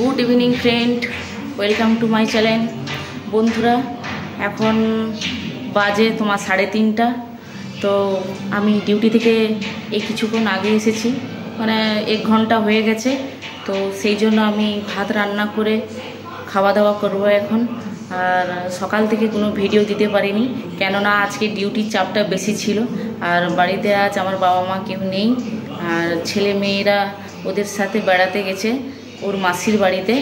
Good evening friend, welcome to my channel. বন্ধুরা, এখন বাজে তোমার 3:30। তো আমি ডিউটি থেকে এই কিছুক্ষণ আগে এসেছি, মানে 1 ঘন্টা হয়ে গেছে। তো সেই জন্য আমি ভাত রান্না করে খাওয়া দাওয়া করবো এখন। আর সকাল থেকে কোনো ভিডিও দিতে পারিনি, কেননা আজকে ডিউটির চাপটা বেশি ছিল। আর বাড়িতে আজ আমার বাবা মা কেউ নেই, আর ছেলে মেয়েরা ওদের সাথে বেড়াতে গেছে ওর মাসির বাড়িতে।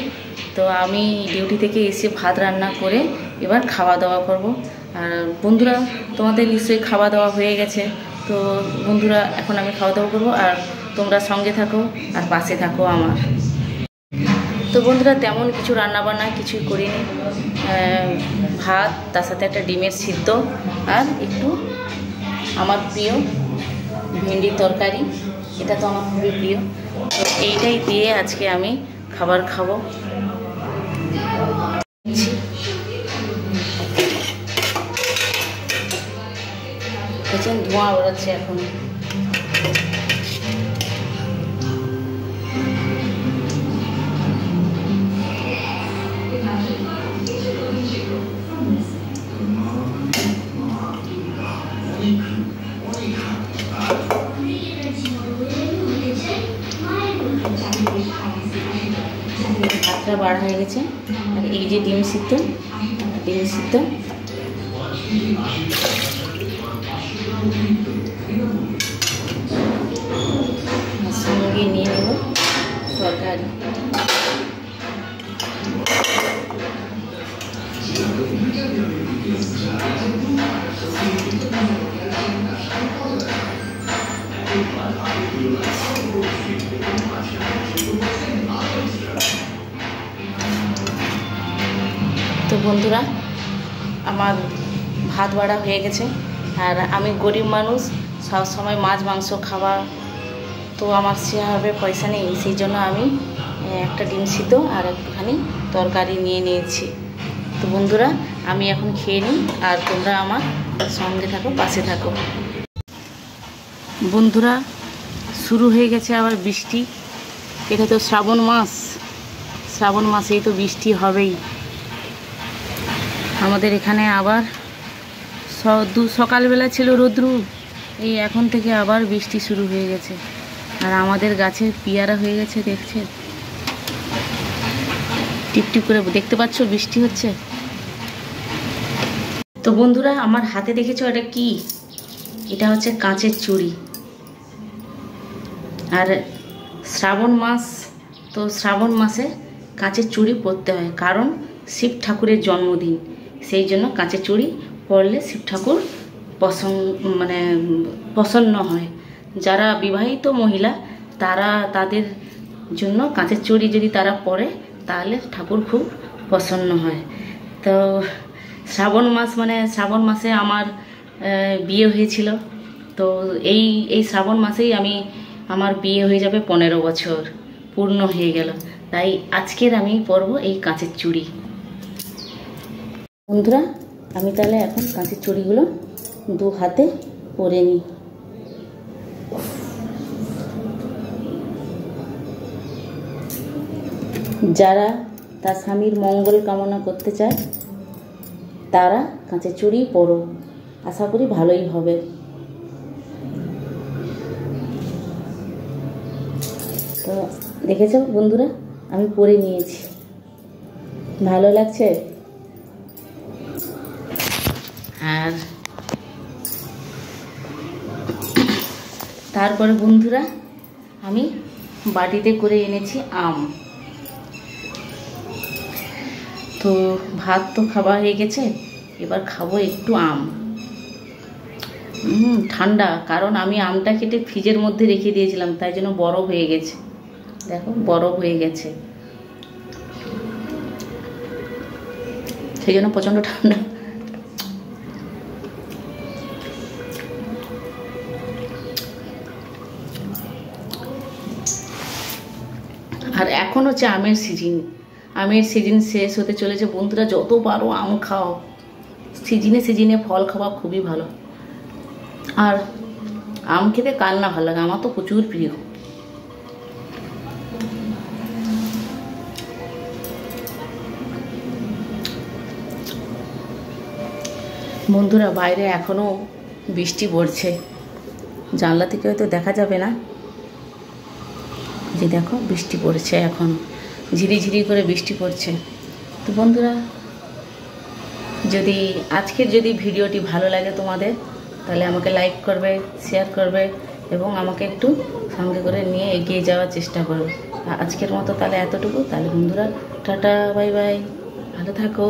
তো আমি ডিউটি থেকে এসে ভাত রান্না করে এবার খাওয়া দাওয়া করব। আর বন্ধুরা, তোমাদের নিশ্চয়ই খাওয়া দাওয়া হয়ে গেছে। তো বন্ধুরা, এখন আমি খাওয়া দাওয়া করবো, আর তোমরা সঙ্গে থাকো আর পাশে থাকো আমার। তো বন্ধুরা, তেমন কিছু রান্নাবান্না কিছুই করিনি। ভাত, তার সাথে একটা ডিমের সিদ্ধ, আর একটু আমার প্রিয় ভেন্ডির তরকারি। এটা তো আমার খুবই প্রিয়। তো এইটাই দিয়ে আজকে আমি খাবার খাবো। দেখছেন ধোঁয়া বেরোচ্ছে এখন। ভাতটা বাড়া হয়ে গেছে। আর এই যে ডিম সিদ্ধ সঙ্গে নিয়ে নেব তরকারি। তো বন্ধুরা, আমার ভাত বাড়া হয়ে গেছে। আর আমি গরিব মানুষ, সব সময় মাছ মাংস খাওয়া তো আমার সেভাবে পয়সা নেই। সেই জন্য আমি একটা ডিম সিদ্ধ আর একটুখানি তরকারি নিয়ে নিয়েছি। তো বন্ধুরা, আমি এখন খেয়ে নিই, আর তোমরা আমার সঙ্গে থাকো, পাশে থাকো। বন্ধুরা, শুরু হয়ে গেছে আবার বৃষ্টি। এটা তো শ্রাবণ মাসেই তো বৃষ্টি হবেই আমাদের এখানে। আবার সকালবেলা ছিল রৌদ্রু, এই এখন থেকে আবার বৃষ্টি শুরু হয়ে গেছে। আর আমাদের গাছে পেয়ারা হয়ে গেছে, দেখছে টিপটিপ করে, দেখতে পাচ্ছ বৃষ্টি হচ্ছে। তো বন্ধুরা, আমার হাতে দেখেছো এটা কি? এটা হচ্ছে কাঁচের চুড়ি। আর শ্রাবণ মাস, তো শ্রাবণ মাসে কাঁচের চুড়ি পরতে হয়, কারণ শিব ঠাকুরের জন্মদিন। সেই জন্য কাঁচের চুড়ি পরলে শিব ঠাকুর প্রসন্ন হয়। যারা বিবাহিত মহিলা, তাদের জন্য কাঁচের চুড়ি যদি তারা পরে, তাহলে ঠাকুর খুব প্রসন্ন হয়। তো শ্রাবণ মাসে আমার বিয়ে হয়েছিল। তো এই শ্রাবণ মাসেই আমার বিয়ে হয়ে যাবে, 15 বছর পূর্ণ হয়ে গেল। তাই আজকের আমি পরবো এই কাঁচের চুড়ি। বন্ধুরা, আমি তাহলে এখন কাঁচের চুড়িগুলো 2 হাতে পরে নিই। যারা তার স্বামীর মঙ্গল কামনা করতে চায়, তারা কাঁচের চুড়ি পরো, আশা করি ভালোই হবে। তো দেখেছো বন্ধুরা, আমি পরে নিয়েছি, ভালো লাগছে। আর তারপরে বন্ধুরা, আমি বাটিতে করে এনেছি আম। তো ভাত তো খাওয়া হয়ে গেছে, এবার খাবো একটু আম। ঠান্ডা, কারণ আমি আমটা কেটে ফ্রিজের মধ্যে রেখে দিয়েছিলাম, তাই জন্য বরফ হয়ে গেছে। দেখো, বরফ হয়ে গেছে, সেই জন্য প্রচণ্ড ঠান্ডা। আর এখন হচ্ছে আমের সিজন শেষ হতে চলেছে। বন্ধুরা, যত পারো আম খাও, সিজনে ফল খাওয়া খুবই ভালো। আর আম খেতে কার না ভালো লাগে, আমার তো প্রচুর প্রিয়। বন্ধুরা বাইরে এখনও বৃষ্টি পড়ছে, জানলা থেকে হয়তো দেখা যাবে না, যে দেখো বৃষ্টি পড়ছে, এখন ঝিরিঝিরি করে বৃষ্টি পড়ছে। তো বন্ধুরা, আজকের যদি ভিডিওটি ভালো লাগে তোমাদের, তাহলে আমাকে লাইক করবে, শেয়ার করবে এবং আমাকে একটু সঙ্গে করে নিয়ে এগিয়ে যাওয়ার চেষ্টা করবে। আজকের মতো তাহলে এতটুকু। তাহলে বন্ধুরা টাটা, বাই বাই, ভালো থাকো।